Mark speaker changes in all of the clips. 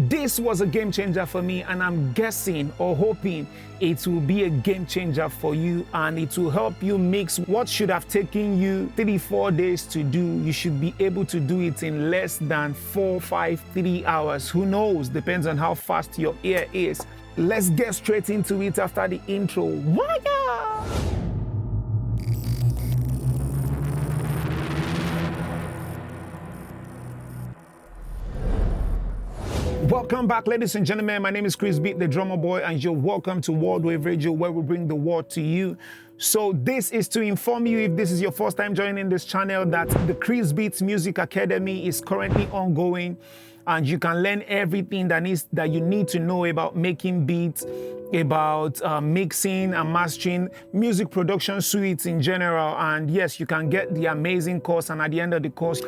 Speaker 1: This was a game changer for me, and I'm guessing or hoping it will be a game changer for you, and it will help you mix what should have taken you 3-4 days to do. You should be able to do it in less than 4, 5, 3 hours. Who knows? Depends on how fast your ear is. Let's get straight into it after the intro. Wire! Welcome back, ladies and gentlemen. My name is Krizbeatz, the drummer boy, and you're welcome to World Wave Radio, where we bring the word to you. So this is to inform you, if this is your first time joining this channel, that the Krizbeatz Music Academy is currently ongoing, and you can learn everything that you need to know about making beats, about mixing and mastering, music production suites in general. And yes, you can get the amazing course, and at the end of the course,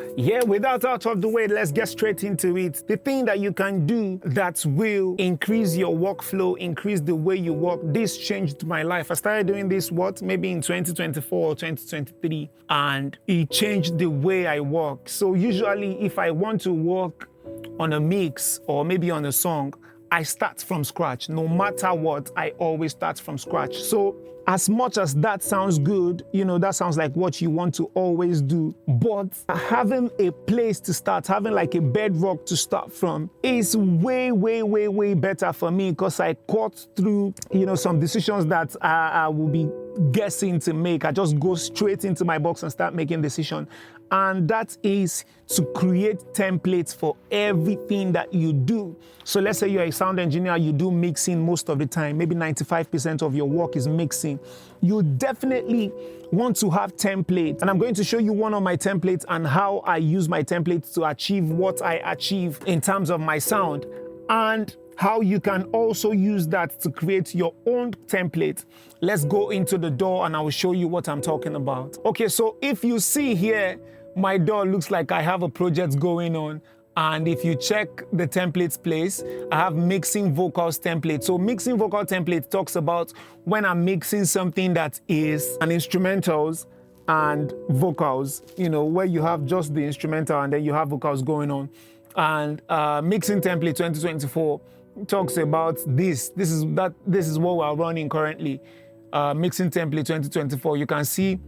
Speaker 1: without out of the way, let's get straight into it. The thing that you can do that will increase your workflow, increase the way you work. This changed my life. I started doing this maybe in 2024 or 2023, and it changed the way I work. So usually if I want to work on a mix or maybe on a song, I start from scratch. No matter what, I always start from scratch. So as much as that sounds good, that sounds like what you want to always do, but having a place to start, having like a bedrock to start from is way, way, way, way better for me, because I cut through, some decisions that I will be guessing to make. I just go straight into my box and start making decisions. And that is to create templates for everything that you do. So let's say you're a sound engineer, you do mixing most of the time, maybe 95% of your work is mixing. You definitely want to have templates. And I'm going to show you one of my templates and how I use my templates to achieve what I achieve in terms of my sound, and how you can also use that to create your own template. Let's go into the DAW and I will show you what I'm talking about. Okay, so if you see here, my DAW looks like I have a project going on. And if you check the templates place, I have mixing vocals template. So mixing vocal template talks about when I'm mixing something that is an instrumentals and vocals, where you have just the instrumental and then you have vocals going on. And mixing template 2024 talks about this. This is what we're running currently. Mixing template 2024. You can see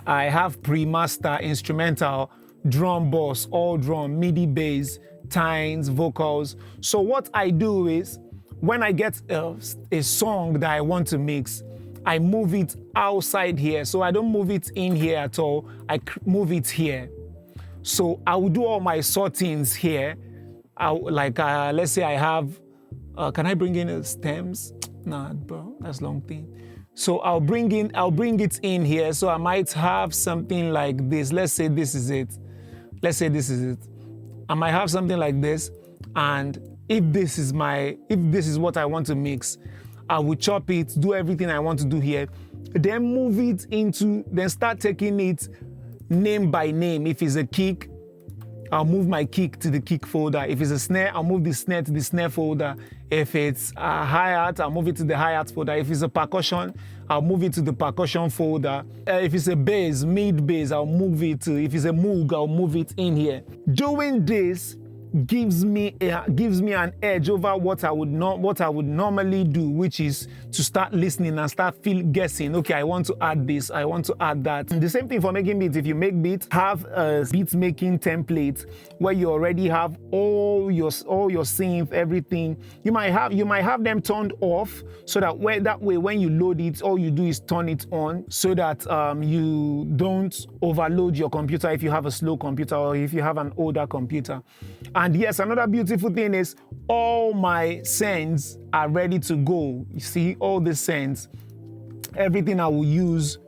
Speaker 1: I have pre-master, instrumental, drum boss, all drum, MIDI bass, tines, vocals. So what I do is, when I get a song that I want to mix, I move it outside here. So I don't move it in here at all. I move it here. So I will do all my sortings here. Let's say I have, can I bring in stems? Nah, bro, that's long thing. So I'll bring it in here. So I might have something like this. Let's say this is it. I might have something like this. And if this is what I want to mix, I will chop it, do everything I want to do here, then start taking it name by name. If it's a kick, I'll move my kick to the kick folder. If it's a snare, I'll move the snare to the snare folder. If it's a hi-hat, I'll move it to the hi-hat folder. If it's a percussion, I'll move it to the percussion folder. If it's a bass, mid bass, I'll move it to, if it's a moog, I'll move it in here. Doing this gives me an edge over what I would normally do, which is to start listening and start guessing. Okay, I want to add this, I want to add that. And the same thing for making beats. If you make beats, have a beat making template where you already have all your synth, everything. You might have them turned off, so that way when you load it, all you do is turn it on, so that you don't overload your computer if you have a slow computer or if you have an older computer. And yes, another beautiful thing is all my sends are ready to go. You see, all the sends, everything I will use,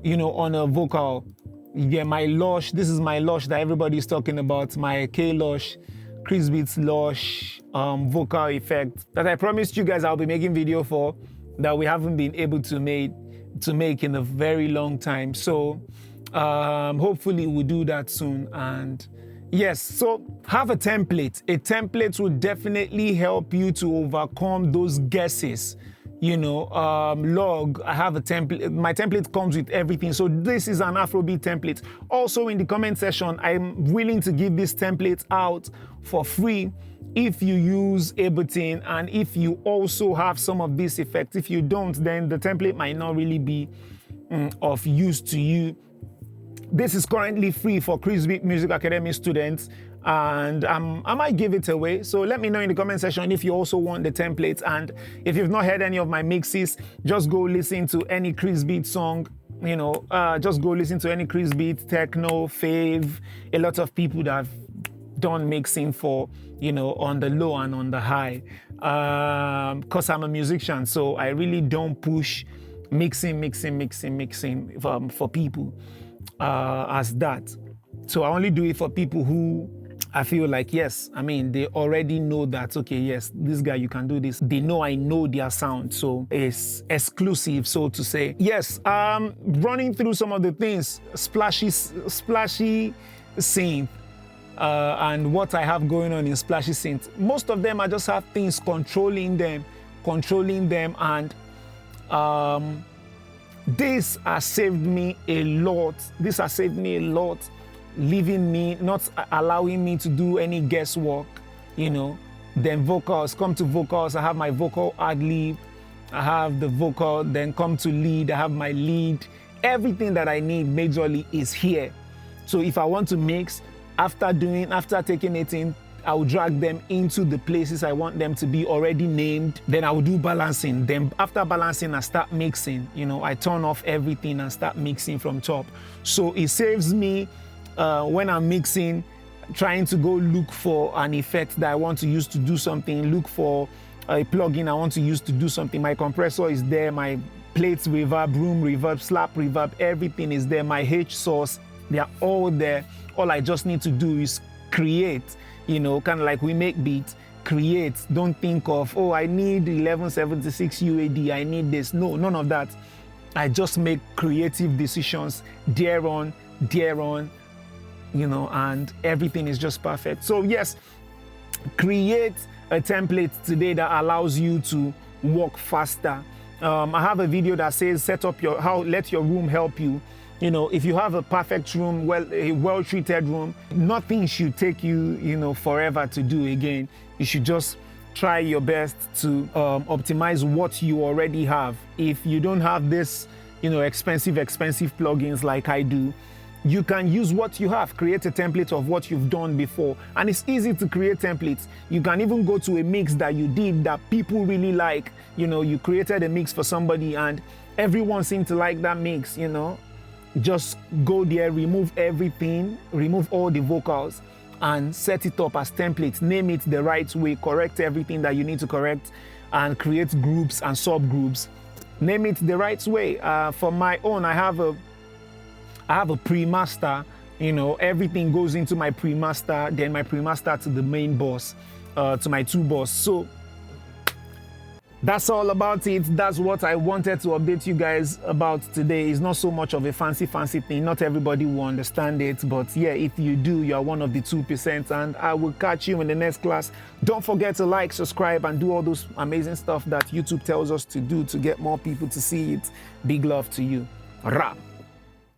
Speaker 1: on a vocal. Yeah, my lush, this is my lush that everybody is talking about, my K-lush, Krizbeatz lush vocal effect that I promised you guys I'll be making video for, that we haven't been able to make in a very long time. So hopefully we'll do that soon. And yes, so have a template. A template will definitely help you to overcome those guesses. Log, I have a template. My template comes with everything. So this is an Afrobeat template. Also in the comment section, I'm willing to give this template out for free. if you use Ableton and if you also have some of these effects. If you don't, then the template might not really be of use to you. This is currently free for Krizbeatz Music Academy students, and I might give it away. So let me know in the comment section if you also want the templates. And if you've not heard any of my mixes, just go listen to any Krizbeatz song. Just go listen to any Krizbeatz, techno, fave. A lot of people that have done mixing for, on the low and on the high. Because I'm a musician, so I really don't push mixing for people as that. So I only do it for people who I feel like, yes, they already know that, okay, yes, this guy, you can do this. They know I know their sound, so it's exclusive, so to say. Yes, running through some of the things, splashy synth, and what I have going on in splashy synth. Most of them, I just have things controlling them, and this has saved me a lot. Leaving me, not allowing me to do any guesswork, Then vocals, come to vocals, I have my vocal ad-lib, I have the vocal, then come to lead, I have my lead. Everything that I need majorly is here. So if I want to mix, after taking it in, I will drag them into the places I want them to be already named. Then I will do balancing. Then after balancing, I start mixing. I turn off everything and start mixing from top. So it saves me when I'm mixing, trying to go look for an effect that I want to use to do something, look for a plugin I want to use to do something. My compressor is there, my plates reverb, room reverb, slap reverb, everything is there. My H source, they are all there. All I just need to do is create, kind of like we make beats, create. Don't think of, oh, I need 1176 UAD, I need this. No, none of that. I just make creative decisions thereon, and everything is just perfect. So yes, create a template today that allows you to work faster. I have a video that says let your room help you. If you have a perfect room, a well-treated room, nothing should take you, forever to do again. You should just try your best to optimize what you already have. If you don't have this, expensive plugins like I do, you can use what you have, create a template of what you've done before. And it's easy to create templates. You can even go to a mix that you did that people really like. You created a mix for somebody and everyone seemed to like that mix, Just go there, remove everything, remove all the vocals and set it up as templates. Name it the right way, correct everything that you need to correct and create groups and subgroups. Name it the right way. For my own, I have a pre-master, everything goes into my pre-master, then my pre-master to the main boss, to my two boss. So that's all about it. That's what I wanted to update you guys about today. It's not so much of a fancy thing. Not everybody will understand it, but yeah, if you do, you are one of the 2%, and I will catch you in the next class. Don't forget to like, subscribe, and do all those amazing stuff that YouTube tells us to do to get more people to see it. Big love to you. Rap.